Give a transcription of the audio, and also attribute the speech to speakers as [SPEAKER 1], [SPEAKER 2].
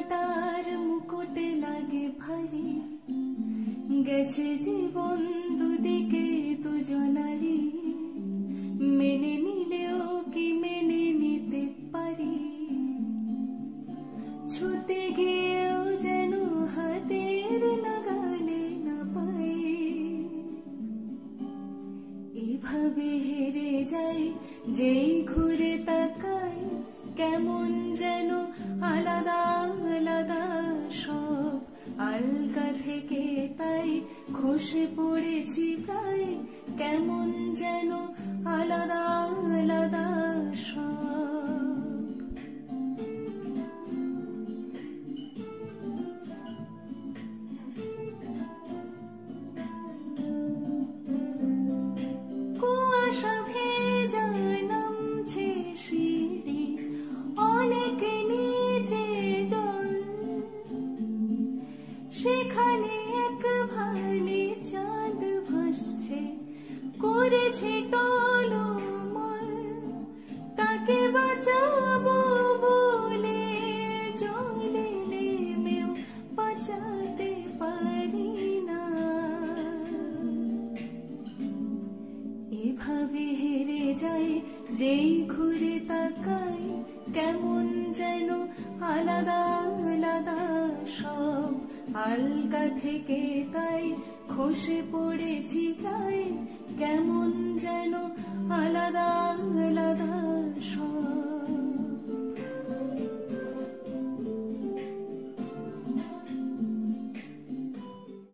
[SPEAKER 1] কাটার মুকুটে লাগে ভারী, গেছে জীবন দুদিকে দুজনারি, মেনে নিলেও কি মেনে নিতে পারি, ছুতে গিয়েও যেন হাতের নাগালে না পাই, এভাবে হেরে যাই যেই ঘুরে তাকাই, কেমন যেন আলাদা আলাদা সব আলগা থেকে তাই খসে পড়েছি প্রায়, কেমন যেন আলাদা আলাদা সব। কুয়াশা ভেজা নামছে সিঁড়ি, অনেক নিচে জল, সেখানে এক ভালি চাঁদ ভাসছে, করেছে টলমল, তাকে বাঁচাবো বলে জলে নেমেও বাঁচাতে পারি না, এভাবে হেরে যাই যেই ঘুরে তাকাই, কেমন যেন আলাদা আলাদা সব আলগা থেকে তাই খসে পড়েছি প্রায়, কেমন যেন আলাদা আলাদা সব।